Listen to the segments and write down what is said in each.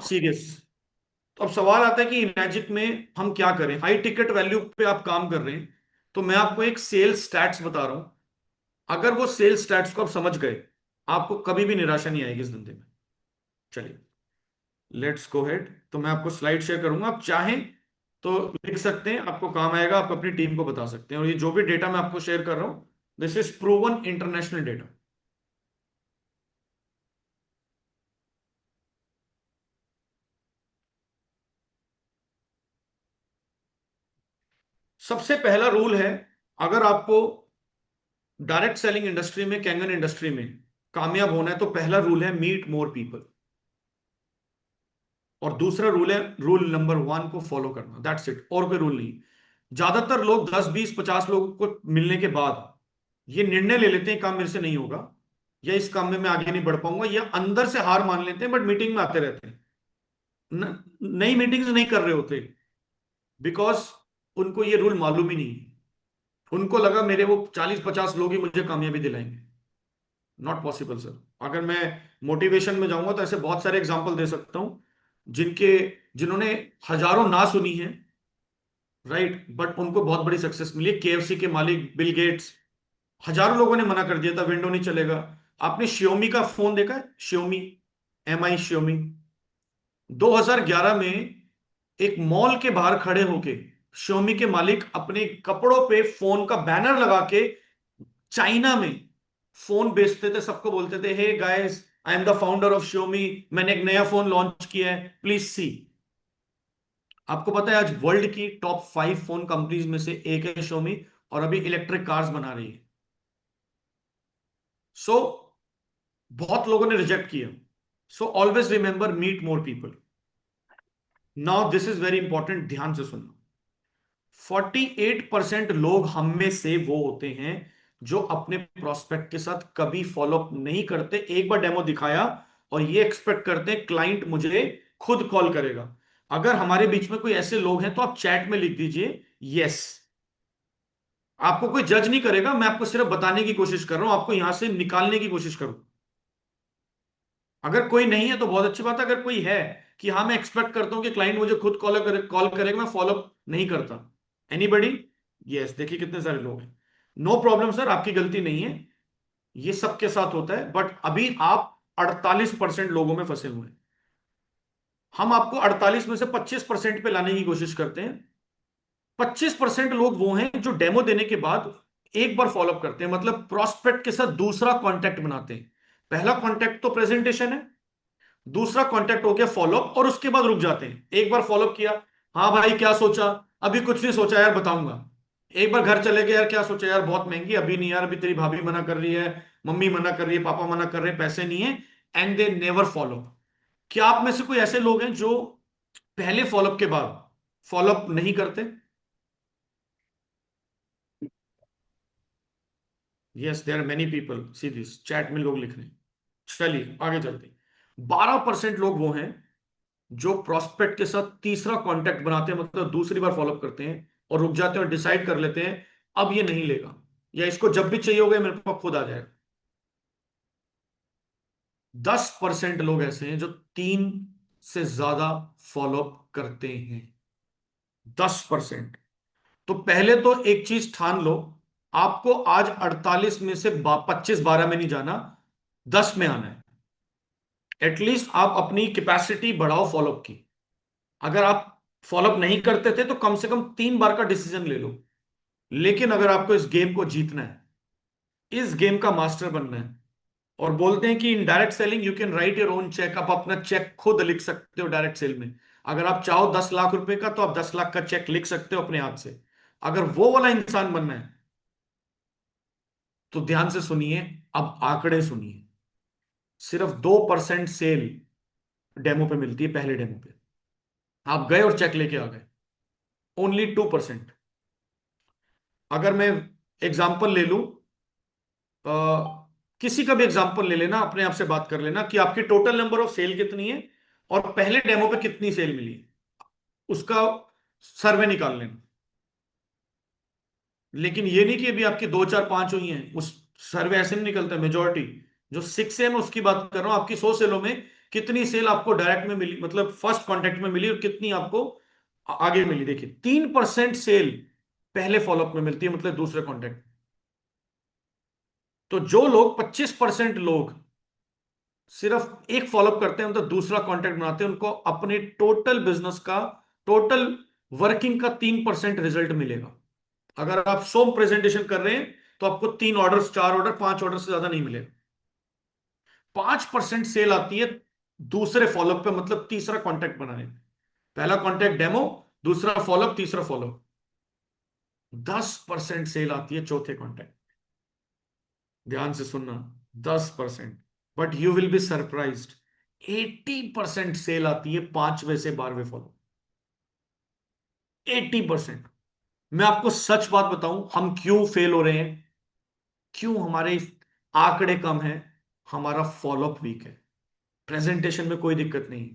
Serious. तो अब सवाल आता है कि मैजिक में हम क्या करें, हाई टिकट वैल्यू पे आप काम कर रहे हैं। तो मैं आपको एक सेल्स स्टैट्स बता रहा हूं। अगर वो सेल्स स्टैट्स को आप समझ गए, आपको कभी भी निराशा नहीं आएगी इस धंधे में। चलिए, लेट्स गो हेड। तो मैं आपको स्लाइड शेयर करूंगा, आप चाहें तो लिख सकते हैं, आपको काम आएगा, आप अपनी टीम को बता सकते हैं। और ये जो भी डेटा मैं आपको शेयर कर रहा हूं, this is proven international data. सबसे पहला रूल है, अगर आपको डायरेक्ट सेलिंग इंडस्ट्री में, कैंगन इंडस्ट्री में कामयाब होना है, तो पहला रूल है मीट मोर पीपल। और दूसरा रूल है, रूल नंबर 1 को फॉलो करना, दैट्स इट, और कोई रूल नहीं। ज्यादातर लोग 10 20 50 लोगों को मिलने के बाद ये निर्णय ले लेते हैं काम मेरे से नहीं होगा, या इस काम में मैं आगे नहीं बढ़ पाऊंगा, या अंदर से हार मान लेते हैं, बट मीटिंग में आते रहते हैं। नई मीटिंग्स नहीं कर रहे होते, बिकॉज उनको ये रूल मालूम ही नहीं है। उनको लगा मेरे वो 40 50 लोग ही मुझे कामयाबी दिलाएंगे। Not possible sir. अगर मैं मोटिवेशन में जाऊंगा तो ऐसे बहुत सारे एग्जांपल दे सकता हूं, जिन्होंने हजारों ना सुनी है, राइट, बट उनको बहुत बड़ी सक्सेस मिली है। केएफसी के मालिक बिल गेट्स, हजारों लोगों ने मना कर दिया था, विंडो नहीं चलेगा। आपने शियोमी का फोन देखा है, शियोमी, MI शियोमी? 2011 में एक मॉल के बाहर खड़े होके शियोमी के मालिक अपने कपड़ों पे फोन का बैनर लगा के चाइना में फोन बेचते थे, सबको बोलते थे, hey guys, I am the founder of Xiaomi, मैंने एक नया फोन लॉन्च किया है, प्लीज सी। आपको पता है आज वर्ल्ड की टॉप 5 फोन कंपनीज में से एक है शियोमी, और अभी इलेक्ट्रिक कार्स बना रही है। सो बहुत लोगों ने रिजेक्ट किया। So always remember, meet more people. Now this is very important, ध्यान से सुनना। 48% लोग हम में से वो होते हैं जो अपने प्रोस्पेक्ट के साथ कभी फॉलोअप नहीं करते। एक बार डेमो दिखाया और ये एक्सपेक्ट करते हैं क्लाइंट मुझे खुद कॉल करेगा। अगर हमारे बीच में कोई ऐसे लोग हैं तो आप चैट में लिख दीजिए यस। आपको कोई जज नहीं करेगा, मैं आपको सिर्फ बताने की कोशिश कर रहा हूं, आपको यहां से निकालने की कोशिश करूं। अगर कोई नहीं है तो बहुत अच्छी बात है, अगर कोई है कि हाँ मैं एक्सपेक्ट करता हूं कि क्लाइंट मुझे खुद कॉल करेगा, मैं फॉलोअप नहीं करता। एनीबडी? यस, देखिए कितने सारे लोग हैं। नो प्रॉब्लम सर, आपकी गलती नहीं है, ये सबके साथ होता है, बट अभी आप 48% लोगों में फंसे हुए हैं। हम आपको 48 में से 25% पे लाने की कोशिश करते हैं। 25% लोग वो हैं जो डेमो देने के बाद एक बार फॉलोअप करते हैं, मतलब प्रोस्पेक्ट के साथ दूसरा कॉन्टैक्ट बनाते हैं। पहला कॉन्टैक्ट तो प्रेजेंटेशन है, दूसरा कांटेक्ट हो गया फॉलोअप, और उसके बाद रुक जाते हैं। एक बार फॉलोअप किया, हाँ भाई क्या सोचा? अभी कुछ नहीं सोचा यार, बताऊंगा। एक बार घर चले गए, यार क्या सोचा यार, बहुत महंगी, अभी नहीं यार, अभी तेरी भाभी मना कर रही है, मम्मी मना कर रही है, पापा मना कर रहे हैं, पैसे नहीं है। And they never follow. क्या आप में से कोई ऐसे लोग हैं जो पहले फॉलोअप के बाद फॉलोअप नहीं करते? Yes, there are many people, see this, chat में लोग लिख रहे हैं। चलिए आगे चलते हैं। 12% लोग वो हैं जो प्रोस्पेक्ट के साथ तीसरा कांटेक्ट बनाते हैं, मतलब दूसरी बार फॉलोअप करते हैं, और रुक जाते हैं और डिसाइड कर लेते हैं अब ये नहीं लेगा, या इसको जब भी चाहिए होगा मेरे पास खुद आ जाएगा। 10% लोग ऐसे हैं जो 3 से ज्यादा फॉलोअप करते हैं। 10%। तो पहले तो एक चीज ठान लो, आपको आज 48 में से 25 12 में नहीं जाना, 10 में आना है। एटलीस्ट आप अपनी कैपेसिटी बढ़ाओ फॉलोअप की। अगर आप फॉलोअप नहीं करते थे तो कम से कम 3 बार का डिसीजन ले लो। लेकिन अगर आपको इस गेम को जीतना है, इस गेम का मास्टर बनना है, और बोलते हैं कि in direct selling you can write your own cheque, आप अपना चेक खुद लिख सकते हो डायरेक्ट सेल में। अगर आप चाहो 10 लाख रुपए का, तो आप 10 लाख का चेक लिख सकते हो अपने हाथ से। अगर वो वाला इंसान बनना है तो ध्यान से सुनिए, अब आंकड़े सुनिए। सिर्फ 2% सेल डेमो पे मिलती है, पहले डेमो पे आप गए और चेक लेके आ गए, ओनली 2%। अगर मैं एग्जाम्पल ले लूं, अ, किसी का भी एग्जांपल ले लेना, अपने आप से बात कर लेना कि आपकी टोटल नंबर ऑफ सेल कितनी है और पहले डेमो पे कितनी सेल मिली है, उसका सर्वे निकाल लेना। लेकिन ये नहीं कि अभी आपकी 2 4 5 हुई हैं, उस सर्वे ऐसे नहीं निकलता। मेजोरिटी जो 6 है, मैं उसकी बात कर रहा हूं, आपकी 100 सेलों में कितनी सेल आपको डायरेक्ट में मिली, मतलब फर्स्ट कांटेक्ट में मिली, और कितनी आपको आगे मिली। देखिए 3% सेल पहले फॉलोअप में मिलती है, मतलब दूसरे कांटेक्ट। तो जो लोग 25% लोग सिर्फ एक फॉलोअप करते हैं, मतलब दूसरा कांटेक्ट बनाते हैं, उनको अपने टोटल बिजनेस का, टोटल वर्किंग का 3% रिजल्ट मिलेगा। अगर आप 100 प्रेजेंटेशन कर रहे हैं तो आपको 3 ऑर्डर, 4 ऑर्डर, 5 ऑर्डर से ज्यादा नहीं मिलेगा। 5% सेल आती है दूसरे फॉलोअप पे, मतलब तीसरा कांटेक्ट बनाने पे। पहला कांटेक्ट डेमो, दूसरा फॉलोअप, तीसरा फॉलोअप। 10% सेल आती है चौथे कांटेक्ट। ध्यान से सुनना, 10%। But you will be surprised, 80% sale आती है 5वें से 12वें फॉलोअप। 80%। मैं आपको सच बात बताऊं, हम क्यों फेल हो रहे हैं, क्यों हमारे आंकड़े कम हैं? हमारा फॉलोअप वीक है। प्रेजेंटेशन में कोई दिक्कत नहीं,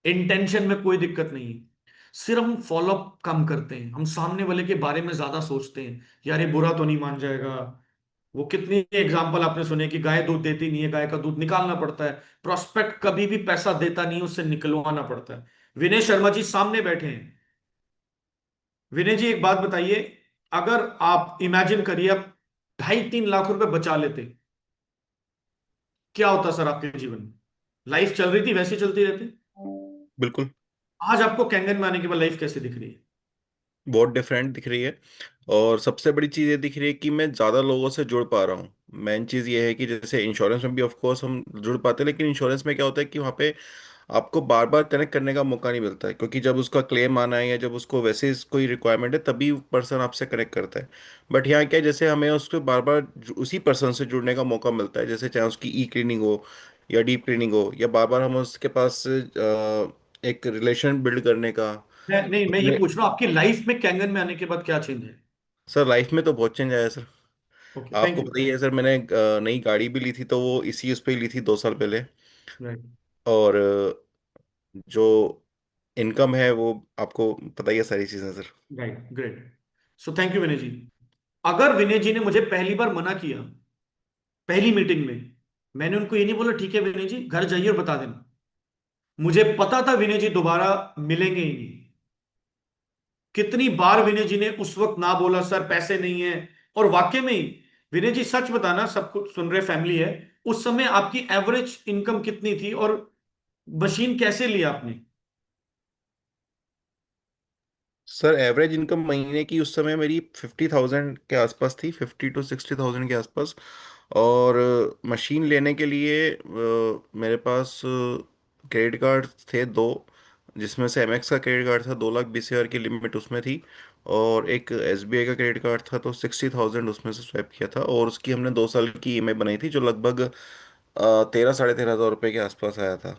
इंटेंशन में कोई दिक्कत नहीं, सिर्फ हम फॉलोअप कम करते हैं। हम सामने वाले के बारे में ज्यादा सोचते हैं, यार ये बुरा तो नहीं मान जाएगा। वो कितनी एग्जांपल आपने सुने कि गाय दूध देती नहीं है, गाय का दूध निकालना पड़ता है। प्रोस्पेक्ट कभी भी पैसा देता नहीं है, उससे निकलवाना पड़ता है। विनय शर्मा जी सामने बैठे हैं। विनय जी एक बात बताइए, अगर आप इमेजिन करिए आप 2.5-3 लाख रुपए बचा लेते, क्या होता सर आपके जीवन में? लाइफ चल रही थी वैसे चलती रहती? बिल्कुल। आज आपको कैंगन में आने के बाद लाइफ कैसे दिख रही है? बहुत डिफरेंट दिख रही है। और सबसे बड़ी चीज़ ये दिख रही है कि मैं ज़्यादा लोगों से जुड़ पा रहा हूँ। मेन चीज़ ये है कि जैसे इंश्योरेंस में भी ऑफ कोर्स हम जुड़ पाते हैं, लेकिन इंश्योरेंस में क्या होता है कि वहाँ पे आपको बार बार कनेक्ट करने का मौका नहीं मिलता है, क्योंकि जब उसका क्लेम आना है या जब उसको वैसे कोई रिक्वायरमेंट है तभी पर्सन आपसे कनेक्ट करता है। बट यहाँ क्या है, जैसे हमें उसको बार बार उसी पर्सन से जुड़ने का मौका मिलता है, जैसे चाहे उसकी ई क्लीनिंग हो या डीप क्लीनिंग हो, या बार बार हम उसके पास एक रिलेशन बिल्ड करने का। नहीं, मैं ये पूछ रहा हूँ आपकी लाइफ में कैंगन में आने के बाद क्या चेंज है? सर लाइफ में तो बहुत चेंज आया है सर। ओके, थैंक आपको यू। पता ही है सर, मैंने नई गाड़ी भी ली थी तो वो इसी उस पे ही ली थी 2 साल पहले। राइट, और जो इनकम है वो आपको पता ही है सारी चीज़ें sir. Right, great. So thank you Vinay ji. अगर विनय जी ने मुझे पहली बार मना किया, पहली मीटिंग में, मैंने उनको ये नहीं बोला ठीक है विनय जी घर जाइए और बता देना। मुझे पता था विनय जी दोबारा मिलेंगे ही नहीं। कितनी बार विनय जी ने उस वक्त ना बोला, सर पैसे नहीं है। और वाकई में ही, विनय जी सच बताना, सब कुछ सुन रहे फैमिली है, उस समय आपकी एवरेज इनकम कितनी थी और मशीन कैसे ली आपने? सर एवरेज इनकम महीने की उस समय मेरी 50,000 के आसपास थी, 50 to 60,000 के आसपास। और मशीन लेने के लिए मेरे पास क्रेडिट कार्ड थे 2, जिसमें से एमएक्स का क्रेडिट कार्ड था, 2,20,000 की लिमिट उसमें थी। और एक एसबीआई का क्रेडिट कार्ड था, तो 60,000 उसमें से स्वैप किया था, और उसकी हमने 2 साल की ईएमआई बनाई थी, जो लगभग 13-13,500 रुपये के आसपास आया था।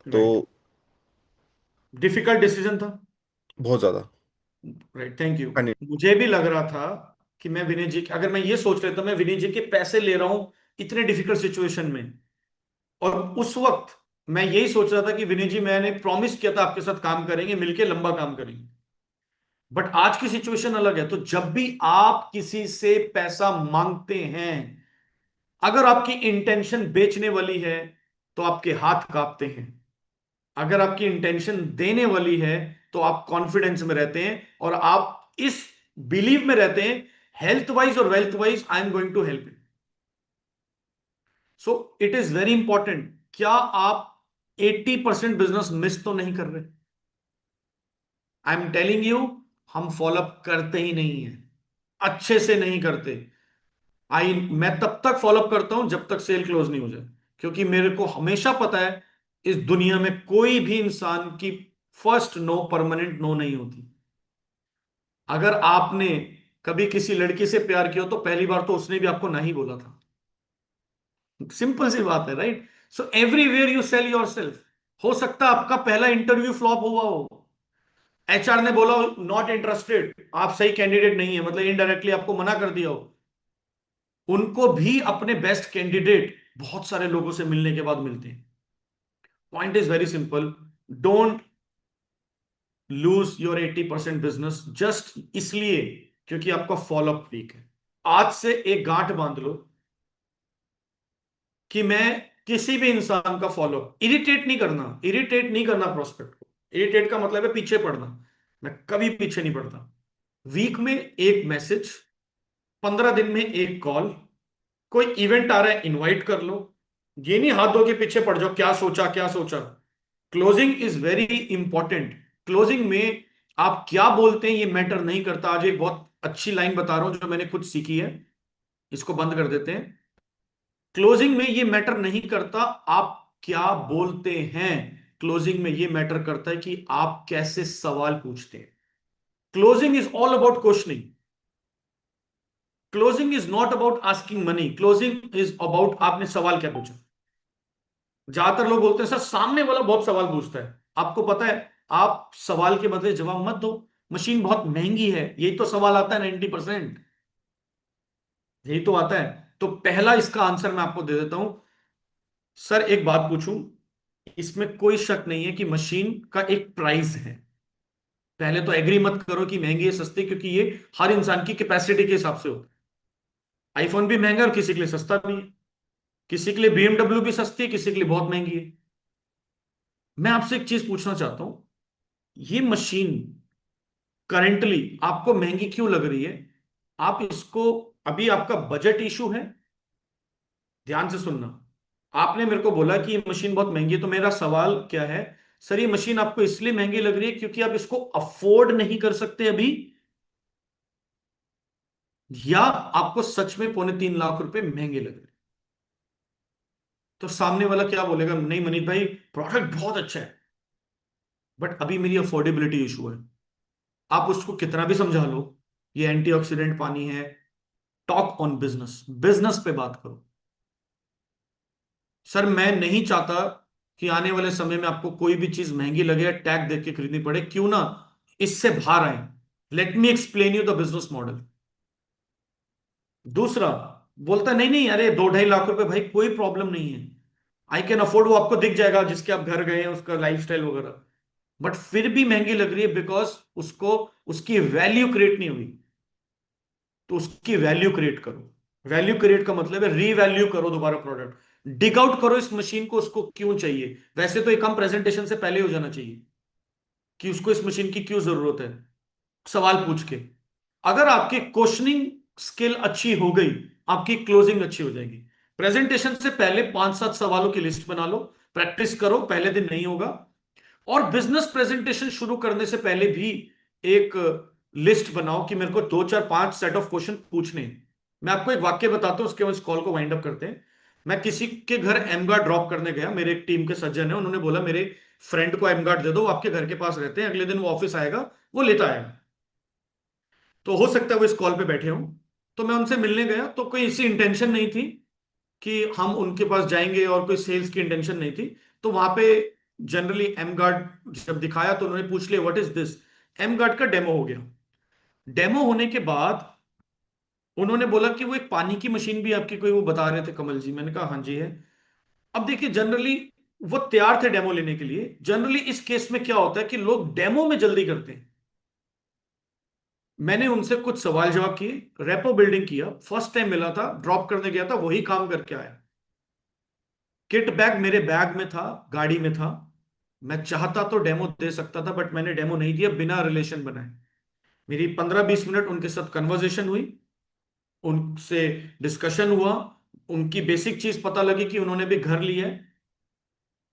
तो राइट। डिफिकल्ट डिसीजन था। बहुत ज़्यादा। Right, thank you. हाँ जी। मुझे भी लग रहा था कि मैं विनय जी, अगर मैं ये सोच लेता मैं विनय जी के पैसे ले रहा हूं इतने डिफिकल्ट सिचुएशन में, और उस वक्त मैं यही सोच रहा था कि विनय जी मैंने प्रॉमिस किया था आपके साथ काम करेंगे, मिलके लंबा काम करेंगे। बट आज की सिचुएशन अलग है। तो जब भी आप किसी से पैसा मांगते हैं, अगर आपकी इंटेंशन बेचने वाली है तो आपके हाथ कांपते हैं। अगर आपकी इंटेंशन देने वाली है तो आप कॉन्फिडेंस में रहते हैं, और आप इस बिलीव में रहते हैं, हेल्थ वाइज और wealth wise I am going to help you. So it is very important, क्या आप 80% बिजनेस मिस तो नहीं कर रहे? आई एम टेलिंग यू, हम फॉलोअप करते ही नहीं है, अच्छे से नहीं करते। मैं तब तक फॉलोअप करता हूं जब तक सेल क्लोज नहीं हो जाए, क्योंकि मेरे को हमेशा पता है इस दुनिया में कोई भी इंसान की फर्स्ट नो परमानेंट नो नहीं होती। अगर आपने कभी किसी लड़की से प्यार किया हो तो पहली बार तो उसने भी आपको नहीं बोला था। सिंपल सी बात है, right? So everywhere you sell your self. हो सकता है आपका पहला इंटरव्यू फ्लॉप हुआ हो, एचआर ने बोला नॉट इंटरेस्टेड, आप सही कैंडिडेट नहीं है, मतलब इनडायरेक्टली आपको मना कर दिया हो। उनको भी अपने बेस्ट कैंडिडेट बहुत सारे लोगों से मिलने के बाद मिलते हैं। Point is very simple, don't lose your 80% business just इसलिए क्योंकि आपका फॉलोअप वीक है। आज से एक गांठ बांध लो कि मैं किसी भी इंसान का फॉलो, इरिटेट नहीं करना, इरिटेट नहीं करना प्रोस्पेक्ट को। इरिटेट का मतलब है पीछे पड़ना। मैं कभी पीछे नहीं पड़ता। वीक में एक मैसेज, 15 दिन में एक कॉल, कोई इवेंट आ रहा है इनवाइट कर लो। ये नहीं हाथ धो के पीछे पड़ जाओ, क्या सोचा क्या सोचा। Closing is very important. Closing में आप क्या बोलते हैं ये मैटर नहीं करता। आज एक बहुत अच्छी लाइन बता रहा हूं जो मैंने खुद सीखी है, इसको बंद कर देते हैं। क्लोजिंग में ये मैटर नहीं करता आप क्या बोलते हैं, क्लोजिंग में ये मैटर करता है कि आप कैसे सवाल पूछते हैं। Closing is all about questioning. Closing is not about asking money, closing is about आपने सवाल क्या पूछा। ज्यादातर लोग बोलते हैं सर सामने वाला बहुत सवाल पूछता है। आपको पता है, आप सवाल के बदले जवाब मत दो, मशीन बहुत महंगी है, यही तो सवाल आता है 90%, यही तो आता है। तो पहला इसका आंसर मैं आपको दे देता हूं। सर एक बात पूछूं, इसमें कोई शक नहीं है कि मशीन का एक प्राइस है। पहले तो एग्री मत करो कि महंगी है सस्ती, क्योंकि ये हर इंसान की कैपेसिटी के हिसाब से होता है। आईफोन भी महंगा है और किसी के लिए सस्ता भी है। किसी के लिए बीएमडब्ल्यू भी सस्ती है, किसी के लिए बहुत महंगी है। मैं आपसे एक चीज पूछना चाहता हूं, ये मशीन करेंटली आपको महंगी क्यों लग रही है? आप इसको, अभी आपका बजट इशू है, ध्यान से सुनना। आपने मेरे को बोला कि ये मशीन बहुत महंगी है, तो मेरा सवाल क्या है? सर ये मशीन आपको इसलिए महंगी लग रही है क्योंकि आप इसको अफोर्ड नहीं कर सकते अभी, या आपको सच में 2.25 लाख रुपए महंगे लग रहे हैं? तो सामने वाला क्या बोलेगा? नहीं मनीष भाई, प्रोडक्ट बहुत अच्छा है, बट अभी मेरी अफोर्डेबिलिटी इशू है। आप उसको कितना भी समझा लो, ये एंटीऑक्सीडेंट पानी है। टॉक ऑन बिजनेस, बिजनेस पे बात करो। सर मैं नहीं चाहता कि आने वाले समय में आपको कोई भी चीज महंगी लगे या टैग देख के खरीदनी पड़े, क्यों ना इससे बाहर आए। Let me explain you the business model. दूसरा बोलता नहीं नहीं अरे 2-2.5 लाख रुपए भाई कोई प्रॉब्लम नहीं है, आई कैन अफोर्ड, वो आपको दिख जाएगा जिसके आप घर गए हैं उसका लाइफस्टाइल वगैरह। बट फिर भी महंगी लग रही है बिकॉज उसको, उसकी वैल्यू क्रिएट नहीं हुई। तो उसकी वैल्यू क्रिएट करो। वैल्यू क्रिएट का मतलब है रीवैल्यू करो दोबारा प्रोडक्ट, डिग आउट करो इस मशीन को, उसको क्यों चाहिए। वैसे तो एक कम प्रेजेंटेशन से पहले हो जाना चाहिए कि उसको इस मशीन की क्यों जरूरत है, सवाल पूछ के। अगर आपकी क्वेश्चनिंग स्किल अच्छी हो गई, आपकी क्लोजिंग अच्छी हो जाएगी। प्रेजेंटेशन से पहले 5-7 सवालों की लिस्ट बना लो, प्रैक्टिस करो, पहले दिन नहीं होगा। और बिजनेस प्रेजेंटेशन शुरू करने से पहले भी एक लिस्ट बनाओ कि मेरे को 2-4-5 सेट ऑफ क्वेश्चन पूछने हैं। मैं आपको एक वाक्य बताता हूं, उसके बाद इस कॉल को वाइंड अप करते हैं। मैं किसी के घर एमगार्ड ड्रॉप करने गया, मेरे एक टीम के सज्जन है, उन्होंने बोला मेरे फ्रेंड को एमगार्ड दे दो, वो आपके घर के पास रहते हैं, अगले दिन वो ऑफिस आएगा, वो लेता आएगा। तो हो सकता है वो इस कॉल पे बैठे हों। तो मैं उनसे मिलने गया, तो कोई ऐसी इंटेंशन नहीं थी कि हम उनके पास जाएंगे, और कोई सेल्स की इंटेंशन नहीं थी। तो वहां पे जनरली एम गार्ड जब दिखाया तो उन्होंने पूछ लिया what is this. M guard का डेमो हो गया। डेमो होने के बाद उन्होंने बोला कि वो एक पानी की मशीन भी आपकी कोई, वो बता रहे थे कमल जी। मैंने कहा हाँ जी है। अब देखिए जनरली वो तैयार थे डेमो लेने के लिए। जनरली इस केस में क्या होता है कि लोग डेमो में जल्दी करते हैं। मैंने उनसे कुछ सवाल जवाब किए, रेपो बिल्डिंग किया, फर्स्ट टाइम मिला था, ड्रॉप करने गया था, वही काम करके आया। किट बैग मेरे बैग में था, गाड़ी में था। मैं चाहता तो डेमो दे सकता था, बट मैंने डेमो नहीं दिया बिना रिलेशन बनाए। मेरी 15-20 मिनट उनके साथ कन्वर्सेशन हुई, उनसे डिस्कशन हुआ। उनकी बेसिक चीज पता लगी कि उन्होंने भी घर लिया है,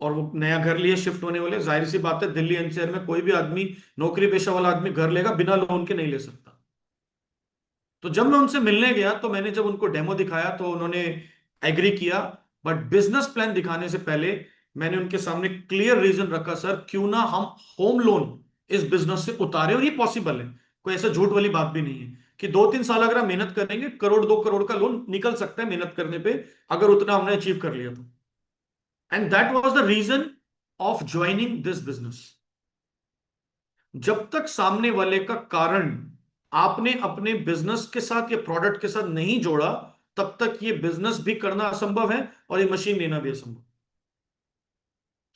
और वो नया घर लिए, शिफ्ट होने वाले। जाहिर सी बात है दिल्ली एनसीआर में कोई भी आदमी, नौकरी पेशा वाला आदमी घर लेगा बिना लोन के नहीं ले सकता। तो जब मैं उनसे मिलने गया तो मैंने जब उनको डेमो दिखाया तो उन्होंने एग्री किया। बट बिजनेस प्लान दिखाने से पहले मैंने उनके सामने क्लियर रीजन रखा, सर क्यों ना हम होम लोन इस बिजनेस से उतारे, और ये पॉसिबल है, कोई ऐसा झूठ वाली बात भी नहीं है कि 2-3 साल अगर आप मेहनत करेंगे 1-2 करोड़ का लोन निकल सकता है मेहनत करने पे, अगर उतना हमने अचीव कर लिया तो। And that was the reason of joining this business. जब तक सामने वाले का कारण आपने अपने बिजनेस के साथ या प्रोडक्ट के साथ नहीं जोड़ा, तब तक ये बिजनेस भी करना असंभव है और ये मशीन लेना भी असंभव।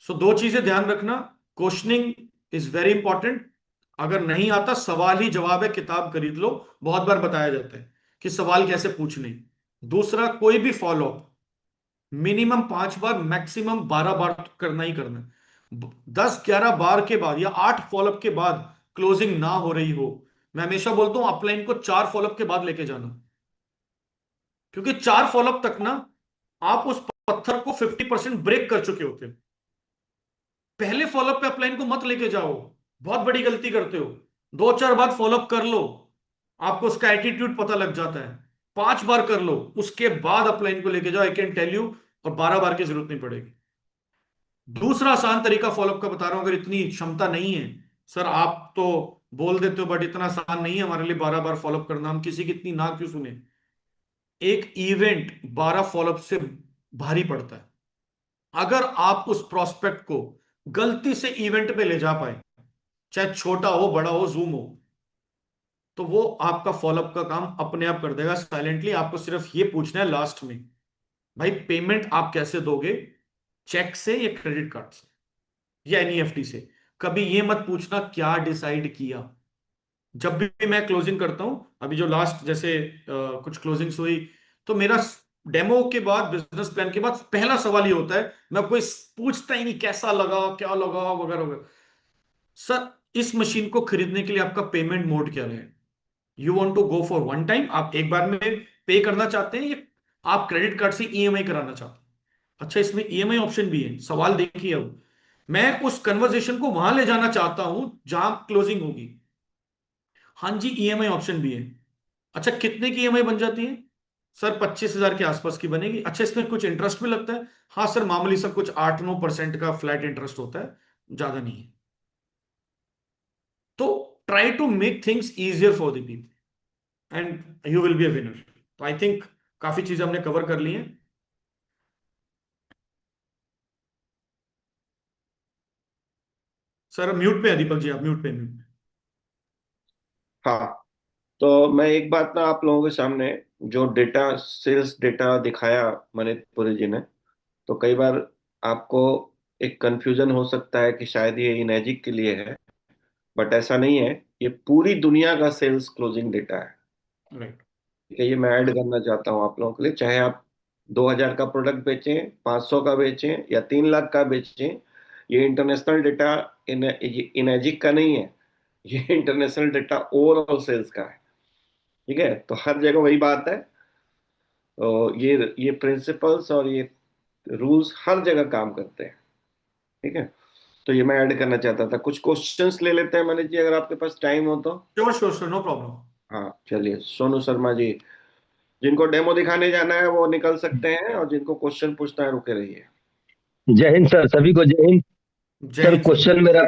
सो दो चीजें ध्यान रखना, क्वेश्चनिंग इज वेरी इंपॉर्टेंट। अगर नहीं आता, सवाल ही जवाब है, किताब खरीद लो, बहुत बार बताया जाता है कि सवाल कैसे पूछने। दूसरा, कोई भी फॉलो मिनिमम 5 बार, मैक्सिमम 12 बार तो करना ही करना है। 10-11 बार के बाद या 8 फॉलोअप के बाद क्लोजिंग ना हो रही हो, मैं हमेशा बोलता हूं अपलाइन को 4 फॉलोअप के बाद लेके जाना, क्योंकि 4 फॉलोअप तक ना आप उस पत्थर को 50% ब्रेक कर चुके होते हो। पहले फॉलोअप पे अपलाइन को मत लेके जाओ, बहुत बड़ी गलती करते हो। 2-4 बार फॉलोअप कर लो, आपको उसका एटीट्यूड पता लग जाता है। 5 बार कर लो, उसके बाद अपलाइन को लेके जाओ, आई कैन टेल यू, और 12 बार की जरूरत नहीं पड़ेगी। दूसरा आसान तरीका फॉलोअप का बता रहा हूं, अगर इतनी क्षमता नहीं है, सर आप तो बोल देते हो बट इतना आसान नहीं है हमारे लिए 12 बार फॉलोअप करना, हम किसी की इतनी ना क्यों सुने। एक इवेंट 12 फॉलोअप से भारी पड़ता है। अगर आप उस प्रोस्पेक्ट को गलती से इवेंट पे ले जा पाए, चाहे छोटा हो बड़ा हो जूम हो, तो वो आपका फॉलोअप का काम अपने आप कर देगा साइलेंटली। आपको सिर्फ ये पूछना है लास्ट में, भाई पेमेंट आप कैसे दोगे, चेक से या क्रेडिट कार्ड से या एनईएफटी से। कभी ये मत पूछना क्या डिसाइड किया। जब भी मैं क्लोजिंग करता हूं, अभी जो लास्ट जैसे कुछ क्लोजिंग्स हुई, तो मेरा डेमो के बाद, बिजनेस प्लान के बाद पहला सवाल ये होता है, मैं कोई पूछता ही नहीं कैसा लगा क्या लगा वगैरह वगैरह। सर इस मशीन को खरीदने के लिए आपका पेमेंट मोड क्या है? You want to go for one time, आप एक बार में पे करना चाहते हैं, या आप क्रेडिट कार्ड से ईएमआई कराना चाहते हैं? अच्छा इसमें ईएमआई ऑप्शन भी है, सवाल देखिए। अब मैं उस कन्वर्सेशन को वहां ले जाना चाहता हूं जहां क्लोजिंग होगी। हाँ जी ईएमआई ऑप्शन भी है। अच्छा कितने की ईएमआई बन जाती है? सर 25,000 के आसपास की बनेगी। अच्छा इसमें कुछ इंटरेस्ट भी लगता है? हाँ सर मामूली सा कुछ 8-9% का फ्लैट इंटरेस्ट होता है, ज्यादा नहीं है। तो try to make things easier for the people and you will be a winner. तो आई थिंक काफी चीजें हमने कवर कर ली हैं। सर म्यूट पे है दीपक जी, आप म्यूट पे, म्यूट पे। हाँ, तो मैं एक बात ना आप लोगों के सामने, जो डेटा, सेल्स डेटा दिखाया मनिकपुरी जी ने, तो कई बार आपको एक कंफ्यूजन हो सकता है कि शायद ये इनएजिक के लिए है, बट ऐसा नहीं है। ये पूरी दुनिया का सेल्स क्लोजिंग डेटा है। राइट। ठीक है, ये मैं ऐड करना चाहता हूँ आप लोगों के लिए। चाहे आप 2,000 का प्रोडक्ट बेचें, 500 का बेचें या 3 लाख का बेचें, ये इंटरनेशनल डेटा इनएजिक का नहीं है। ये इंटरनेशनल डेटा ओवरऑल सेल्स का है। ठीक है, तो हर जगह वही बात है। तो ये प्रिंसिपल्स और ये रूल्स हर जगह काम करते हैं। ठीक है, तो ये मैं ऐड करना चाहता था। कुछ क्वेश्चंस ले लेते हैं मनीष जी, अगर आपके पास टाइम हो तो। Sure sure sure, no problem. हाँ चलिए, सोनू शर्मा जी, जिनको डेमो दिखाने जाना है वो निकल सकते हैं, और जिनको क्वेश्चन पूछना है रुके रहिए। जय हिंद सर, सभी को जय हिंद। जय सर हिंद सर। क्वेश्चन मेरा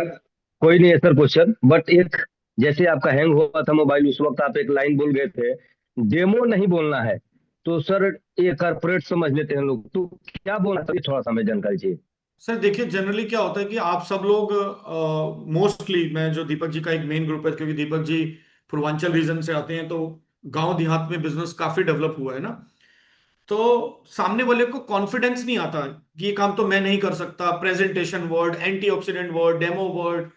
कोई नहीं है सर क्वेश्चन, बट एक, जैसे आपका हैंग हुआ था मोबाइल, उस वक्त आप एक लाइन बोल गए थे, डेमो नहीं बोलना है। तो सर ये कॉर्पोरेट समझ लेते हैं लोग, तो क्या बोलना चाहिए, थोड़ा सा हमें जानकारी चाहिए। सर देखिए जनरली क्या होता है कि आप सब लोग, मोस्टली मैं जो दीपक जी का एक मेन ग्रुप है, क्योंकि दीपक जी पूर्वांचल रीजन से आते हैं, तो गांव देहात में बिजनेस काफी डेवलप हुआ है ना। तो सामने वाले को कॉन्फिडेंस नहीं आता कि ये काम तो मैं नहीं कर सकता, presentation word, antioxidant word, demo word.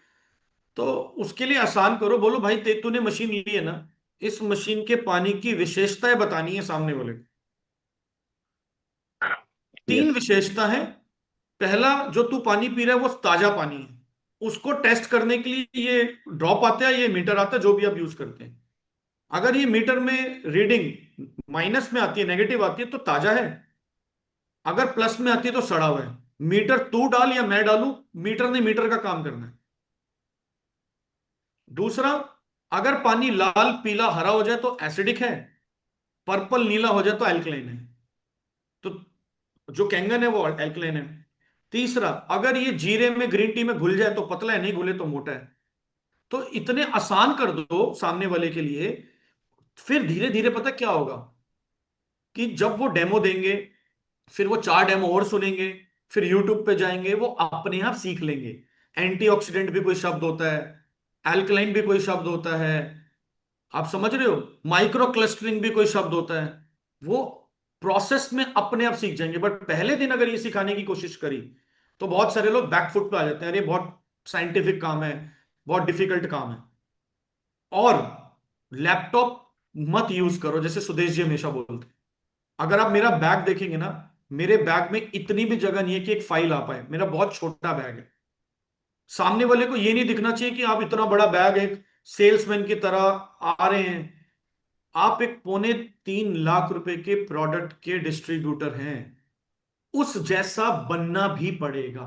तो उसके लिए आसान करो, बोलो भाई तूने मशीन ली है ना, इस मशीन के पानी की विशेषताएं बतानी है सामने वाले को। तीन यस। विशेषता है। पहला, जो तू पानी पी रहा है वो ताजा पानी है, उसको टेस्ट करने के लिए ये ड्रॉप आता है, ये मीटर आता है, जो भी आप यूज करते हैं। अगर ये मीटर में रीडिंग माइनस में आती है, नेगेटिव आती है, तो ताजा है। अगर प्लस में आती है तो सड़ा हुआ है। मीटर तू डाल या मैं डालूं, मीटर ने मीटर का काम करना है। दूसरा, अगर पानी लाल पीला हरा हो जाए तो एसिडिक है, पर्पल नीला हो जाए तो एल्कलाइन है। तो जो कैंगन है वो एल्कलाइन है। तीसरा, अगर ये जीरे में ग्रीन टी में घुल जाए तो पतला है, नहीं घुले तो मोटा है। तो इतने आसान कर दो सामने वाले के लिए, फिर धीरे धीरे पता क्या होगा कि जब वो डेमो देंगे, फिर वो 4 डेमो और सुनेंगे, फिर यूट्यूब पे जाएंगे, वो अपने आप सीख लेंगे। एंटीऑक्सीडेंट भी कोई शब्द होता है, एल्कलाइन भी कोई शब्द होता है, आप समझ रहे हो, माइक्रो क्लस्टरिंग भी कोई शब्द होता है। वो प्रोसेस में अपने आप सीख जाएंगे। बट पहले दिन अगर ये सिखाने की कोशिश करी, तो बहुत सारे लोग बैकफुट पे आ जाते हैं, अरे बहुत साइंटिफिक काम है, बहुत डिफिकल्ट काम है। और लैपटॉप मत यूज करो, जैसे सुदेश जी हमेशा बोलते हैं। अगर आप मेरा बैग देखेंगे ना, मेरे बैग में इतनी भी जगह नहीं है कि एक फाइल आ पाए, मेरा बहुत छोटा बैग है। सामने वाले को ये नहीं दिखना चाहिए कि आप इतना बड़ा बैग एक सेल्समैन की तरह आ रहे हैं। आप एक 2.25 लाख रुपए के प्रोडक्ट के डिस्ट्रीब्यूटर हैं, उस जैसा बनना भी पड़ेगा।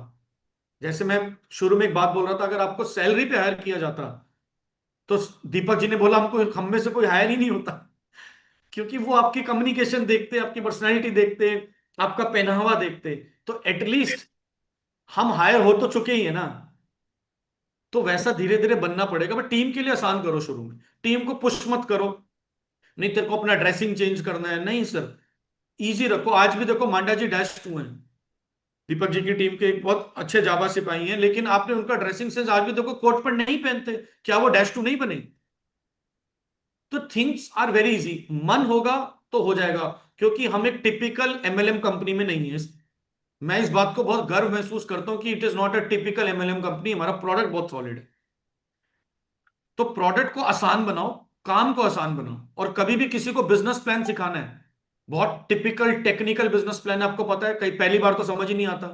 जैसे मैं शुरू में एक बात बोल रहा था, अगर आपको सैलरी पे हायर किया जाता तो दीपक जी ने बोला हमको, हम में से कोई हायर ही नहीं होता, क्योंकि वो आपकी कम्युनिकेशन देखते, आपकी पर्सनैलिटी देखते, आपका पहनावा देखते। तो एटलीस्ट हम हायर हो तो चुके ही है ना। तो वैसा धीरे धीरे बनना पड़ेगा, बट टीम के लिए आसान करो शुरू में, टीम को पुश मत करो। नहीं तेरे को अपना ड्रेसिंग चेंज करना है, नहीं सर, इजी रखो। आज भी देखो मांडा जी -2 हैं, दीपक जी की टीम के एक बहुत अच्छे जाबा सिपाही हैं, लेकिन आपने उनका ड्रेसिंग सेंस आज भी देखो, कोट पैंट नहीं पहनते, क्या वो -2 नहीं बने? तो थिंग्स आर वेरी इजी, मन होगा तो हो जाएगा, क्योंकि हम एक टिपिकल एमएलएम कंपनी में नहीं है। मैं इस बात को बहुत गर्व महसूस करता हूं कि it is not a typical MLM company, हमारा प्रोडक्ट बहुत सॉलिड है। तो प्रोडक्ट को आसान बनाओ, काम को आसान बनाओ। और कभी भी किसी को बिजनेस प्लान सिखाना है, बहुत टिपिकल टेक्निकल बिजनेस प्लान आपको पता है, कई पहली बार तो समझ ही नहीं आता।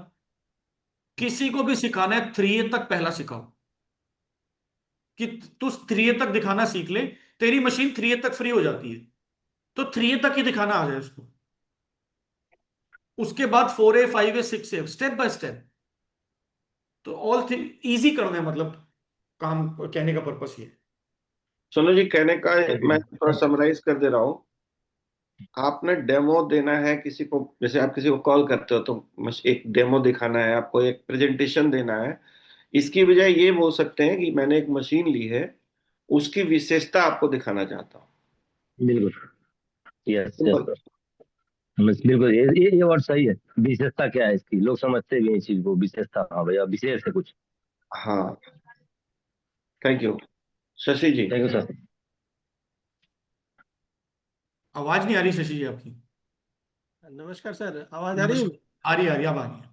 किसी को भी सिखाना है 3A तक पहला सिखाओ, कि तू 3A तक दिखाना सीख ले, तेरी मशीन 3A तक फ्री हो जाती है, तो 3A तक ही दिखाना आ जाए उसको। उसके बाद 4A 5A 6A, step by step. तो ऑल थिंग इजी करना है, मतलब काम कहने का पर्पस ये है। सोनू जी, कहने का मैं थोड़ा थैंक समराइज कर दे रहा हूँ। आपने डेमो देना है किसी को, जैसे आप किसी को कॉल करते हो तो एक डेमो दिखाना है, आपको एक प्रेजेंटेशन देना है। इसकी बजाय ये बोल सकते हैं कि मैंने एक मशीन ली है, उसकी विशेषता आपको दिखाना चाहता हूँ। बिल्कुल। Yes yes simple. सर। बिल्कुल, ये वर्ड सही है। विशेषता क्या है इसकी, लोग समझते भी हैं इस चीज को, विशेषता, हाँ भैया विशेष है कुछ। हाँ, thank you. Shashi ji. Thank you sir. आवाज नहीं आ रही शशि जी आपकी। नमस्कार सर, आवाज आ रही है? नमस्कार, आ रही है, अब आ रही है।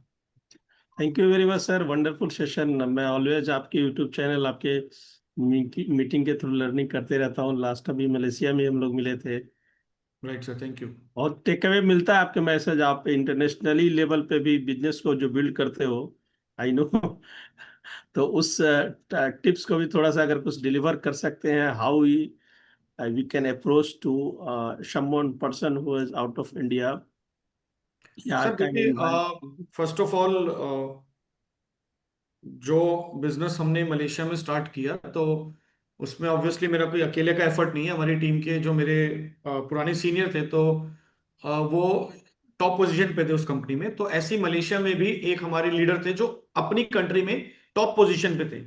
Thank you very much sir, wonderful session. मैं ऑलवेज आपके यूट्यूब चैनल, आपके मीटिंग के थ्रू लर्निंग करते रहता हूँ। लास्ट अभी मलेशिया में हम लोग मिले थे। Right sir, thank you. बहुत टेक अवे मिलता है आपके मैसेज, आप इंटरनेशनली लेवल पे भी बिजनेस को जो बिल्ड करते हो, आई नो। तो उस टिप्स को भी थोड़ा सा अगर कुछ डिलीवर कर सकते हैं, how we can approach to someone person who is out of India, या सर कैन देखिए, फर्स्ट ऑफ ऑल जो बिजनेस हमने मलेशिया में स्टार्ट किया, तो उसमें ऑब्वियसली मेरा कोई अकेले का एफर्ट नहीं है। हमारी टीम के जो मेरे पुराने सीनियर थे, तो वो टॉप पोजीशन पे थे उस कंपनी में। तो ऐसे ही मलेशिया में भी एक हमारे लीडर थे जो अपनी कंट्री में टॉप पोजीशन पे थे,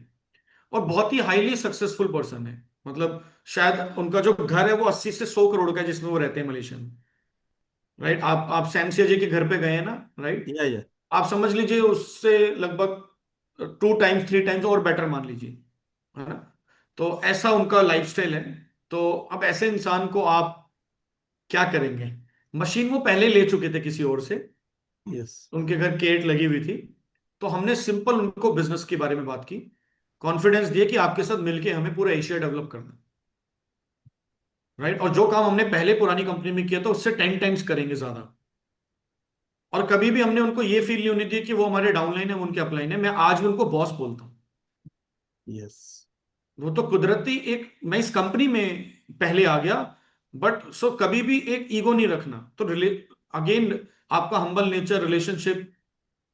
और बहुत ही हाईली सक्सेसफुल पर्सन है। मतलब शायद उनका जो घर है वो 80 से 100 करोड़ का है, जिसमें वो रहते हैं मलेशिया में। राइट, आप सैमसिया जी के घर पे गए हैं ना? राइट, या आप समझ लीजिए उससे लगभग 2 टाइम्स 3 टाइम्स और बेटर मान लीजिए, है ना? तो ऐसा उनका लाइफस्टाइल है। तो अब ऐसे इंसान को आप क्या करेंगे? मशीन वो पहले ले चुके थे किसी और से, यस। उनके घर केट लगी हुई थी। तो हमने सिंपल उनको बिजनेस के बारे में बात की, कॉन्फिडेंस दिए कि आपके साथ मिलके हमें पूरा एशिया डेवलप करना है। राइट, और जो काम हमने पहले पुरानी कंपनी में किया था उससे 10 टाइम्स करेंगे ज्यादा। और कभी भी हमने उनको ये फील नहीं होने दी कि वो हमारे डाउनलाइन है, वो उनके अपलाइन है। मैं आज भी उनको बॉस बोलता हूँ। यस। वो तो कुदरती एक, मैं इस कंपनी में पहले आ गया, बट सो कभी भी एक ईगो नहीं रखना। तो अगेन आपका हम्बल नेचर, रिलेशनशिप।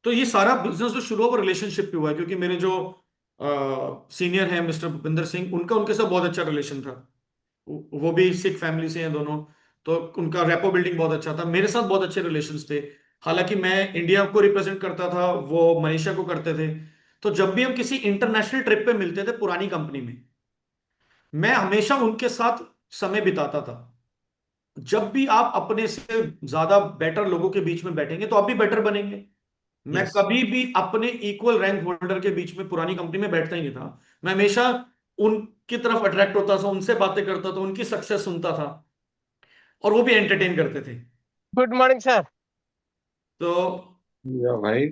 तो ये सारा बिजनेस जो शुरू हुआ वो रिलेशनशिप पे हुआ है, क्योंकि मेरे जो सीनियर हैं मिस्टर भूपिंदर सिंह, उनका उनके साथ बहुत अच्छा रिलेशन था। वो भी सिख फैमिली से हैं दोनों, तो उनका रेपो बिल्डिंग बहुत अच्छा था। मेरे साथ बहुत अच्छे रिलेशंस थे, हालांकि मैं इंडिया को रिप्रेजेंट करता था, वो मनीषा को करते थे। तो जब भी हम किसी इंटरनेशनल ट्रिप पे मिलते थे पुरानी कंपनी में, मैं हमेशा उनके साथ समय बिताता था। जब भी आप अपने से ज्यादा बेटर लोगों के बीच में बैठेंगे तो आप भी बेटर बनेंगे। मैं यस। कभी भी अपने इक्वल रैंक होल्डर के बीच में पुरानी कंपनी में बैठता ही नहीं था। मैं हमेशा उनकी तरफ अट्रैक्ट होता था, उनसे बातें करता था, उनकी सक्सेस सुनता था, और वो भी एंटरटेन करते थे। Good morning sir. तो या भाई।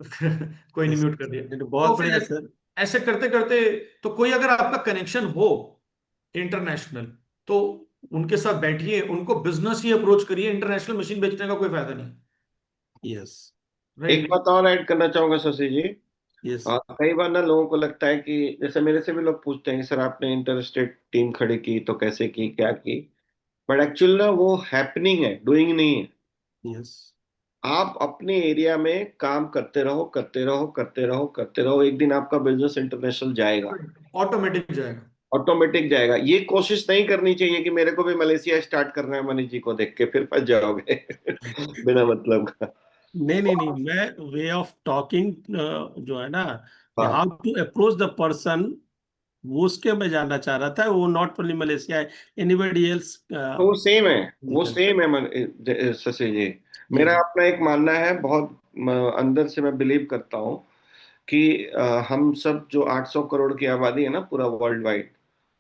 कोई नहीं, यस, म्यूट कर दिया। तो बहुत फिर बढ़िया सर। ऐसे करते करते, तो कोई अगर आपका कनेक्शन हो इंटरनेशनल, तो उनके साथ बैठिए, उनको बिजनेस ही अप्रोच करिए। इंटरनेशनल मशीन बेचने का कोई फायदा नहीं। यस एक राइट। बात और ऐड करना चाहूंगा शशि जी। यस कई बार ना लोगों को लगता है कि जैसे मेरे से भी लोग पूछते हैं कि सर आपने इंटर स्टेट टीम खड़ी की तो कैसे की, क्या की। बट एक्चुअल ना वो हैपनिंग है, डूइंग नहीं है। यस आप अपने एरिया में काम करते रहो, करते रहो, करते रहो, करते रहो, एक दिन आपका बिजनेस इंटरनेशनल जाएगा, ऑटोमेटिक जाएगा। ऑटोमेटिक जाएगा। ये कोशिश नहीं करनी चाहिए कि मेरे को भी मलेशिया स्टार्ट करना है मनीष जी को देख के, फिर फंस जाओगे बिना मतलब का। नहीं नहीं नहीं, मैं वे ऑफ टॉकिंग जो है ना, हाँ, how to approach the person, वो उसके मैं जानना चाह रहा था। वो नॉट ओनली मलेशिया है, एनीबडी एल्स। तो वो सेम है, वो सेम है शशि जी। जी मेरा जी अपना एक मानना है, बहुत अंदर से मैं बिलीव करता हूँ कि हम सब जो 800 करोड़ की आबादी है ना पूरा वर्ल्ड वाइड,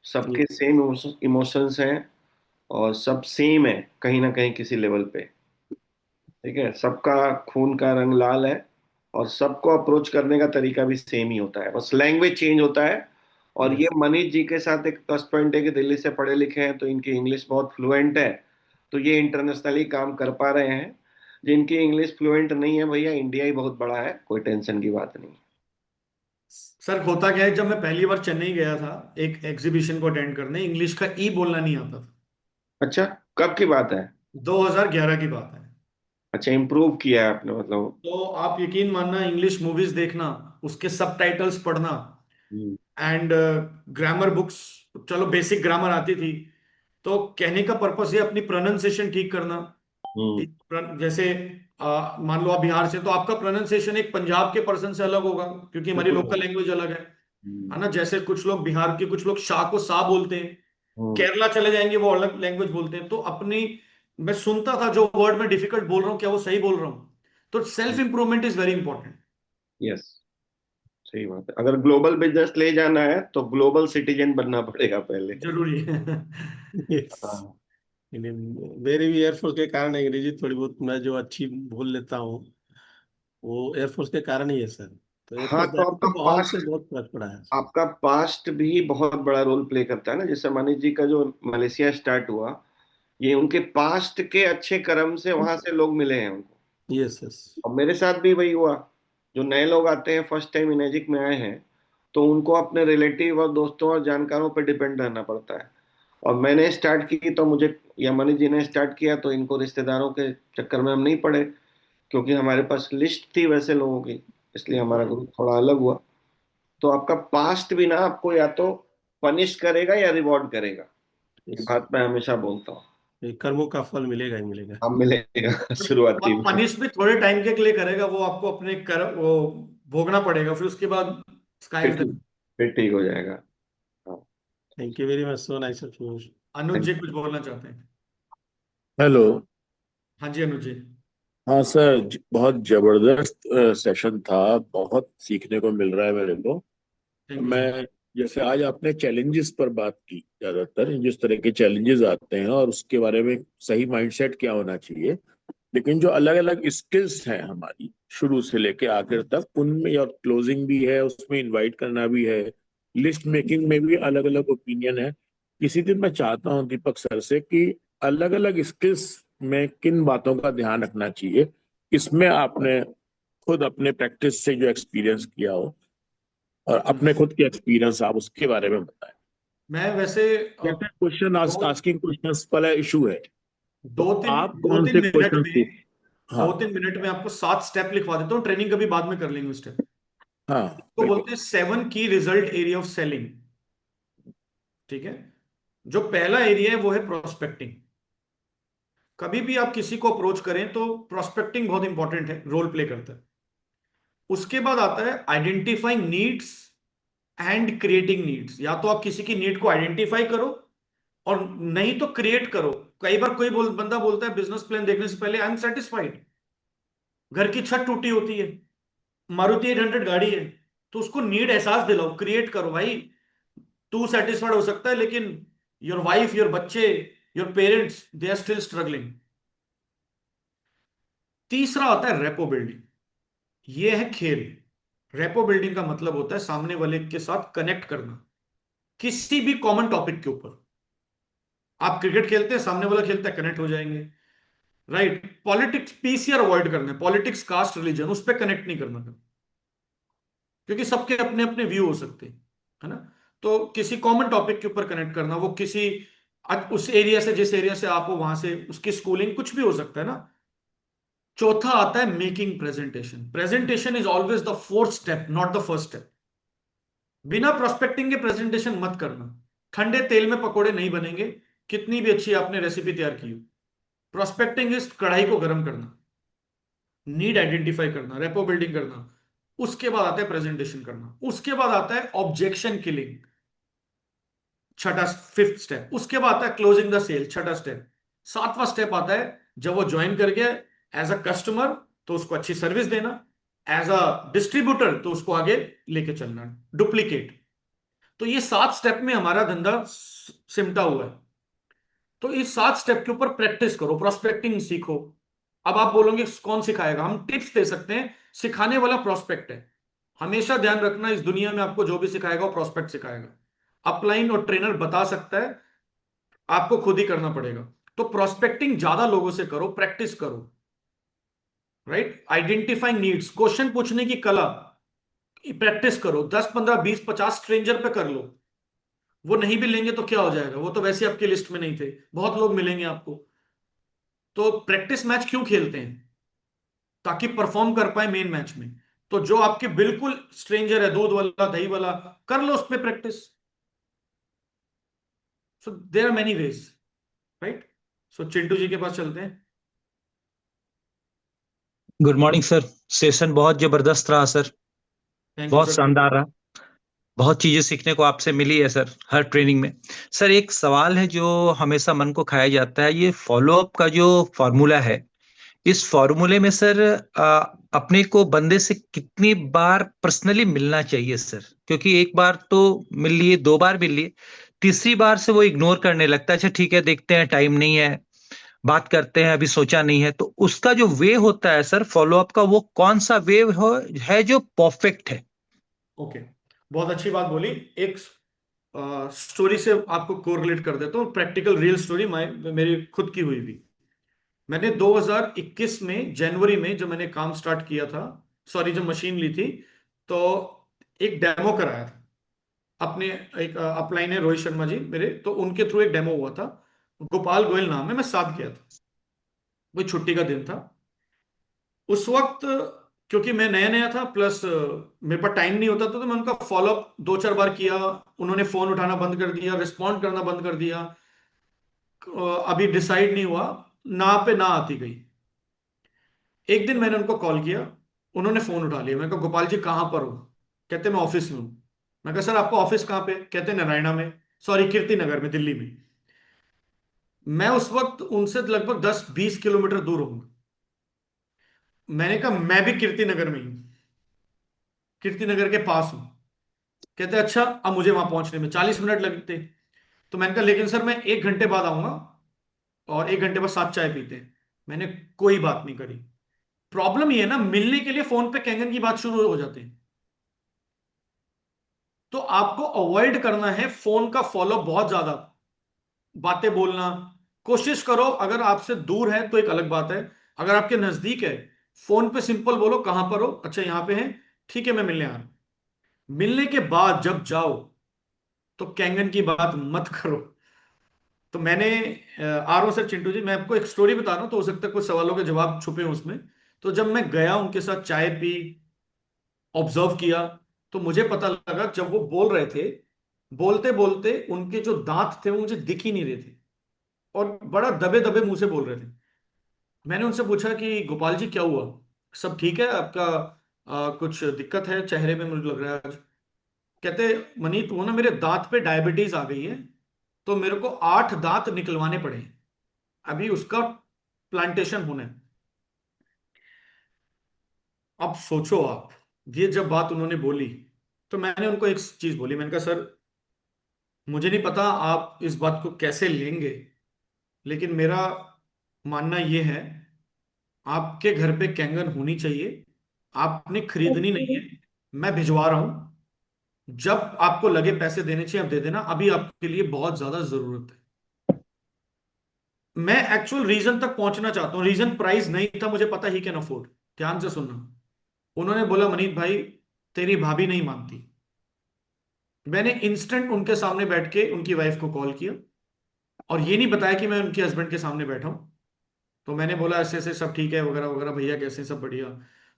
सबके सेम इमोशंस हैं और सब सेम है कहीं ना कहीं किसी लेवल पे। ठीक है, सबका खून का रंग लाल है और सबको अप्रोच करने का तरीका भी सेम ही होता है, बस लैंग्वेज चेंज होता है। और ये यस। मनीष जी के साथ एक प्लस पॉइंट है कि दिल्ली से पढ़े लिखे हैं तो इनकी इंग्लिश बहुत फ्लुएंट है, तो ये इंटरनेशनली काम कर पा रहे हैं। जिनकी इंग्लिश फ्लुएंट नहीं है भैया, इंडिया ही बहुत बड़ा है, कोई टेंशन की बात नहीं। सर होता क्या है, जब मैं पहली बार चेन्नई गया था एक एग्जीबिशन को अटेंड करने, इंग्लिश का ई बोलना नहीं आता था। अच्छा, कब की बात है? 2011 की बात है। अच्छा, इम्प्रूव किया है आपने मतलब। तो आप यकीन मानना, इंग्लिश मूवीज देखना, उसके सबटाइटल्स पढ़ना, हम्म। एंड ग्रामर बुक्स, चलो बेसिक ग्रामर आती थी। तो कहने का पर्पस ये अपनी प्रोनाउंसिएशन ठीक करना। हम्म। जैसे मान लो आप बिहार से, तो आपका प्रोनाउंसिएशन एक पंजाब के पर्सन से अलग होगा, क्योंकि हमारी बिल्कुल। लोकल लैंग्वेज अलग हम्म। है ना। जैसे कुछ लोग बिहार के, कुछ लोग शाह को सा बोलते हैं, हम्म। केरला चले जाएंगे वो अलग लैंग्वेज बोलते हैं। तो अपनी, मैं सुनता था जो वर्ड में डिफिकल्ट बोल रहा हूँ क्या वो सही बोल रहा हूँ। तो self improvement is very important. Yes, सही बात है। अगर ग्लोबल बिजनेस ले जाना है तो ग्लोबल सिटीजन बनना पड़ेगा पहले। जरूरी है। यस। हाँ। मेरे भी एयरफोर्स के कारण अंग्रेजी थोड़ी बहुत मैं जो अच्छी बोल लेता हूँ, वो एयरफोर्स के कारण ही है सर। तो हाँ, एयरफोर्स तो का माहौल से बहुत फर्क पड़ा है। आपका पास्ट भी बहुत बड़ा रोल प्ले करता है ना। जैसे मनीष जी का जो मलेशिया स्टार्ट हुआ, ये उनके पास्ट के अच्छे कर्म से वहां से लोग मिले हैं उनको। Yes yes. और मेरे साथ भी वही हुआ। जो नए लोग आते हैं, फर्स्ट टाइम इनेजिक में आए हैं, तो उनको अपने रिलेटिव और दोस्तों और जानकारों पर डिपेंड रहना पड़ता है। और मैंने स्टार्ट की तो मुझे, या मनीष जी ने स्टार्ट किया तो इनको रिश्तेदारों के चक्कर में हम नहीं पड़े, क्योंकि हमारे पास लिस्ट थी वैसे लोगों की, इसलिए हमारा ग्रुप थोड़ा अलग हुआ। तो आपका पास्ट भी ना आपको या तो पनिश करेगा या रिवॉर्ड करेगा। ये यस, बात मैं हमेशा बोलता हूँ। कर्मों का फल मिलेगा ही मिलेगा। अब मिलेगा शुरुआती में। पनिश भी थोड़े टाइम के लिए करेगा, वो आपको अपने कर वो भोगना पड़ेगा, फिर उसके बाद स्काई फिर इज द। ठीक फिर ठीक हो जाएगा। हाँ। Thank you very much, so nice of you. Anuj थैंक जी कुछ बोलना चाहते हैं? हेलो। हाँ जी अनुज जी। हाँ सर, बहुत जबरदस्त सेशन था। बहुत सीखने को मिल रहा है मेरे को। Thank you sir. मैं, जैसे आज आपने चैलेंजेस पर बात की, ज्यादातर जिस तरह के चैलेंजेस आते हैं और उसके बारे में सही माइंडसेट क्या होना चाहिए, लेकिन जो अलग अलग स्किल्स हैं हमारी शुरू से लेके आखिर तक, उनमें और क्लोजिंग भी है, उसमें इनवाइट करना भी है, लिस्ट मेकिंग में भी अलग अलग ओपिनियन है। किसी दिन मैं चाहता हूँ दीपक सर से कि अलग अलग स्किल्स में किन बातों का ध्यान रखना चाहिए, इसमें आपने खुद अपने प्रैक्टिस से जो एक्सपीरियंस किया हो और अपने खुद के एक्सपीरियंस आप उसके बारे में बताएं। मैं वैसे जैसे क्वेश्चन दो आस्किंग क्वेश्चंस वाला इशू है, दो तो तीन आप दो कौन तीन से मिनट क्वेश्चन में पूछ। हाँ। 2-3 मिनट में आपको 7 स्टेप लिखवा देता हूँ, ट्रेनिंग कभी बाद में कर लेंगे स्टेप। हाँ तो बिल्कुल। बोलते हैं 7 की रिजल्ट एरिया ऑफ सेलिंग। ठीक है। जो पहला एरिया है वो है प्रोस्पेक्टिंग। कभी भी आप किसी को अप्रोच करें तो प्रोस्पेक्टिंग बहुत इंपॉर्टेंट है, रोल प्ले करता है। उसके बाद आता है identifying needs and creating needs. या तो आप किसी की नीड को आइडेंटिफाई करो, और नहीं तो क्रिएट करो। कई बार कोई बंदा बोलता है बिजनेस प्लान देखने से पहले आई एम सेटिस्फाइड। घर की छत टूटी होती है, मारुति 800 गाड़ी है, तो उसको नीड एहसास दिलाओ, क्रिएट करो भाई। तू सेटिस्फाइड हो सकता है, लेकिन योर वाइफ, योर बच्चे, your parents, they are still struggling. तीसरा आता है रेपो बिल्डिंग। ये है खेल। रेपो बिल्डिंग का मतलब होता है सामने वाले के साथ कनेक्ट करना, किसी भी कॉमन टॉपिक के ऊपर। आप क्रिकेट खेलते हैं, सामने वाला खेलता है, कनेक्ट हो जाएंगे। राइट। पॉलिटिक्स पीसीआर अवॉइड करना है, पॉलिटिक्स कास्ट रिलीजन उस पर कनेक्ट नहीं करना है, क्योंकि सबके अपने अपने व्यू हो सकते हैं, है ना। तो किसी कॉमन टॉपिक के ऊपर कनेक्ट करना, वो किसी उस एरिया से, जिस एरिया से आप हो वहां से उसकी स्कूलिंग कुछ भी हो सकता है ना। चौथा आता है making presentation. Presentation is always the fourth step, not the first step. बिना प्रोस्पेक्टिंग के प्रेजेंटेशन मत करना। ठंडे तेल में पकोड़े नहीं बनेंगे, कितनी भी अच्छी आपने रेसिपी तैयार की हो। प्रोस्पेक्टिंग इज कढ़ाई को गर्म करना, नीड आइडेंटिफाई करना, रेपो बिल्डिंग करना। उसके बाद आता है प्रेजेंटेशन करना, उसके बाद आता है ऑब्जेक्शन किलिंग, छठा फिफ्थ स्टेप। उसके बाद आता है क्लोजिंग द सेल, छठा स्टेप। सातवां स्टेप आता है जब वो ज्वाइन कर गया एज अ कस्टमर तो उसको अच्छी सर्विस देना, एज अ डिस्ट्रीब्यूटर तो उसको आगे लेके चलना, डुप्लीकेट। तो ये 7 स्टेप में हमारा धंधा सिमटा हुआ है। तो इस 7 स्टेप के ऊपर प्रैक्टिस करो, प्रोस्पेक्टिंग सीखो। अब आप बोलोगे कौन सिखाएगा, हम टिप्स दे सकते हैं, सिखाने वाला प्रोस्पेक्ट है। हमेशा ध्यान रखना, इस दुनिया में आपको जो भी सिखाएगा वो प्रोस्पेक्ट सिखाएगा। अपलाइन और ट्रेनर बता सकता है, आपको खुद ही करना पड़ेगा। तो प्रोस्पेक्टिंग ज्यादा लोगों से करो, प्रैक्टिस करो, राइट। आइडेंटिफाइंग नीड्स, क्वेश्चन पूछने की कला प्रैक्टिस करो। 10 15 20 50 स्ट्रेंजर पे कर लो। वो नहीं भी लेंगे तो क्या हो जाएगा, वो तो वैसे आपकी लिस्ट में नहीं थे, बहुत लोग मिलेंगे आपको। तो प्रैक्टिस मैच क्यों खेलते हैं, ताकि परफॉर्म कर पाए मेन मैच में। तो जो आपके बिल्कुल स्ट्रेंजर है, दूध वाला दही वाला, कर लो उस पर practice. So there are many ways, right. So Chintu ji के पास चलते हैं। Good morning sir. सेशन बहुत जबरदस्त रहा सर, थैंक यू बहुत सर। शानदार रहा। बहुत चीजें सीखने को आपसे मिली है सर हर ट्रेनिंग में। सर एक सवाल है जो हमेशा मन को खाया जाता है, ये फॉलो अप का जो फॉर्मूला है, इस फॉर्मूले में सर अपने को बंदे से कितनी बार पर्सनली मिलना चाहिए सर? क्योंकि एक बार तो मिल लिए, 2 बार मिल लिए, तीसरी बार से वो इग्नोर करने लगता है, अच्छा ठीक है देखते हैं, टाइम नहीं है, बात करते हैं, अभी सोचा नहीं है। तो उसका जो वे होता है सर फॉलो अप का, वो कौन सा वे है जो परफेक्ट है? ओके, बहुत अच्छी बात बोली। एक स्टोरी से आपको कोरिलेट कर देता हूँ, प्रैक्टिकल रियल स्टोरी मेरी खुद की हुई भी। मैंने 2021 में जनवरी में जब मैंने काम स्टार्ट किया था, सॉरी जब मशीन ली थी, तो एक डेमो कराया था अपने, एक अपलाइन है रोहित शर्मा जी मेरे, तो उनके थ्रू एक डेमो हुआ था। गोपाल गोयल नाम है, मैं साथ गया था, वो छुट्टी का दिन था उस वक्त। क्योंकि मैं नया नया था, प्लस मेरे पास टाइम नहीं होता था, तो मैं उनका फॉलोअप 2 4 बार किया। उन्होंने फोन उठाना बंद कर दिया, रिस्पॉन्ड करना बंद कर दिया। अभी डिसाइड नहीं हुआ, ना पे ना आती गई। एक दिन मैंने उनको कॉल किया, उन्होंने फोन उठा लिया। मैं कहा गोपाल जी कहाँ पर हो? कहते मैं ऑफिस में हूँ। मैं कहा सर आपका ऑफिस कहाँ पे? कहते नारायणा में, सॉरी कीर्ति नगर में, दिल्ली में। मैं उस वक्त उनसे लगभग 10 20 किलोमीटर दूर हूँ। मैंने कहा मैं भी कीर्ति नगर में हूँ, कीर्ति नगर के पास हूँ। कहते अच्छा, अब मुझे वहां पहुंचने में 40 मिनट लगते। तो मैंने कहा लेकिन सर मैं 1 घंटे बाद आऊंगा, और 1 घंटे बाद साथ चाय पीते हैं। मैंने कोई बात नहीं करी। प्रॉब्लम ये है ना, मिलने के लिए फोन पे कैंगन की बात शुरू हो जाती है। तो आपको अवॉइड करना है फोन का फॉलो, बहुत ज्यादा बातें बोलना। कोशिश करो, अगर आपसे दूर है तो एक अलग बात है, अगर आपके नजदीक है, फोन पे सिंपल बोलो कहां पर हो, अच्छा यहां पे है, ठीक है मैं मिलने आ रहा हूं। मिलने के बाद जब जाओ तो कैंगन की बात मत करो। तो मैंने आ रहा हूं सर चिंटू जी, मैं आपको एक स्टोरी बता रहा हूं, तो हो सकता है कुछ सवालों के जवाब छुपे हों उसमें। तो जब मैं गया उनके साथ चाय पी, ऑब्जर्व किया, तो मुझे पता लगा जब वो बोल रहे थे, बोलते बोलते उनके जो दांत थे वो मुझे दिख ही नहीं रहे थे, और बड़ा दबे दबे मुंह से बोल रहे थे। मैंने उनसे पूछा कि गोपाल जी क्या हुआ, सब ठीक है आपका? कुछ दिक्कत है चेहरे में मुझे लग रहा है आज। कहते मनीत वो ना मेरे दांत पे डायबिटीज आ गई है, तो मेरे को 8 दांत निकलवाने पड़े, अभी उसका प्लांटेशन होना है। अब सोचो आप, ये जब बात उन्होंने बोली, तो मैंने उनको एक चीज बोली, मैंने कहा सर मुझे नहीं पता आप इस बात को कैसे लेंगे, लेकिन मेरा मानना यह है आपके घर पे कैंगन होनी चाहिए, आपने खरीदनी नहीं है, मैं भिजवा रहा हूं। जब आपको लगे पैसे देने चाहिए आप दे देना, अभी आपके लिए बहुत ज्यादा जरूरत है। मैं एक्चुअल रीजन तक पहुंचना चाहता हूँ। रीजन प्राइस नहीं था, मुझे पता ही कैन अफोर्ड। ध्यान से सुनना। उन्होंने बोला मनीष भाई तेरी भाभी नहीं मानती। मैंने इंस्टेंट उनके सामने बैठ के उनकी वाइफ को कॉल किया और ये नहीं बताया कि मैं उनके हस्बैंड के सामने बैठा हूं। तो मैंने बोला ऐसे ऐसे सब ठीक है वगैरह वगैरह, भैया कैसे हैं? सब बढ़िया।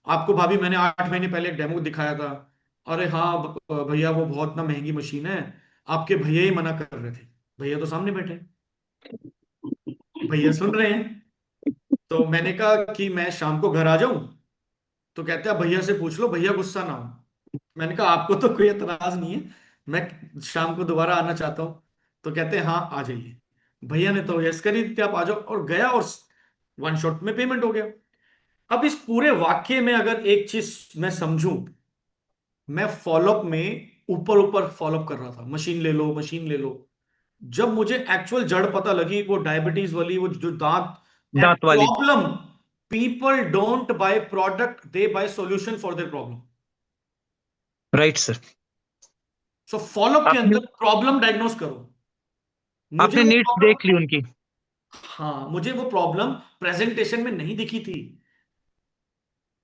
आपको भाभी मैंने 8 महीने पहले एक डेमो दिखाया था। अरे हाँ भैया वो बहुत ना महंगी मशीन है, आपके भैया ही मना कर रहे थे। भैया तो सामने बैठे हैं, भैया सुन रहे हैं। तो मैंने कहा कि मैं शाम को घर आ जाऊं। तो कहते हैं भैया से पूछ लो, भैया गुस्सा ना हो। मैंने कहा आपको तो कोई एतराज नहीं है, मैं शाम को दोबारा आना चाहता हूं। तो कहते हैं हाँ आ जाइए। भैया ने तो यस करी थी, आप आ जाओ, और गया और वन शॉट में पेमेंट हो गया। अब इस पूरे वाक्य में अगर एक चीज मैं समझूं, मैं फॉलोअप में ऊपर ऊपर फॉलोअप कर रहा था, मशीन ले लो मशीन ले लो। जब मुझे एक्चुअल जड़ पता लगी, वो डायबिटीज वाली, वो जो दांत दांत वाली। Problem, people don't buy product, they buy solution for their problem. Right sir. So follow up के आपने अंदर प्रॉब्लम डायग्नोज करो। मुझे आपने वो नीड्स प्रॉब्लम, देख ली उनकी। हाँ मुझे वो प्रॉब्लम प्रेजेंटेशन में नहीं दिखी थी।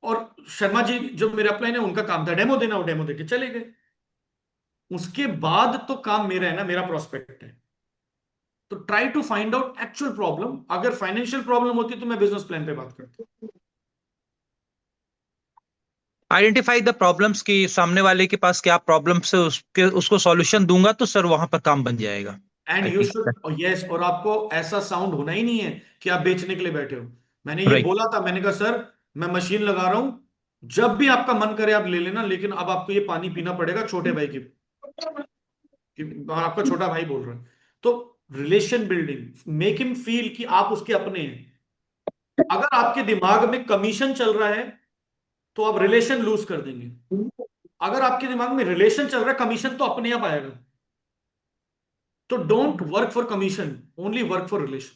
और शर्मा जी जो मेरे अपलाइन है, उनका काम था डेमो देना, वो डेमो देके चले गए। उसके बाद तो काम मेरा है ना, मेरा प्रोस्पेक्ट है। तो try to find out actual problem. अगर फाइनेंशियल प्रॉब्लम होती तो मैं बिजनेस प्लान पे बात करता। आइडेंटिफाई द प्रॉब्लम्स की सामने वाले के पास क्या प्रॉब्लम्स है, उसको सॉल्यूशन दूंगा तो सर वहां पर काम बन जाएगा। And I you think. Should, yes, और आपको ऐसा साउंड होना ही नहीं है कि आप बेचने के लिए बैठे हो। मैंने ये राइट। बोला था, मैंने कहा सर मैं मशीन लगा रहा हूं, जब भी आपका मन करे आप ले लेना, लेकिन अब आपको ये पानी पीना पड़ेगा छोटे भाई की, कि आपका छोटा भाई बोल रहा है। तो relation building, make him feel कि आप उसके अपने हैं। अगर आपके दिमाग में कमीशन चल रहा है तो आप रिलेशन लूज कर देंगे। अगर आपके दिमाग में रिलेशन चल रहा है, कमीशन तो अपने आप आएगा। तो don't work for commission, only work for relation.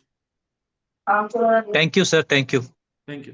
Thank you sir, thank you. Thank you.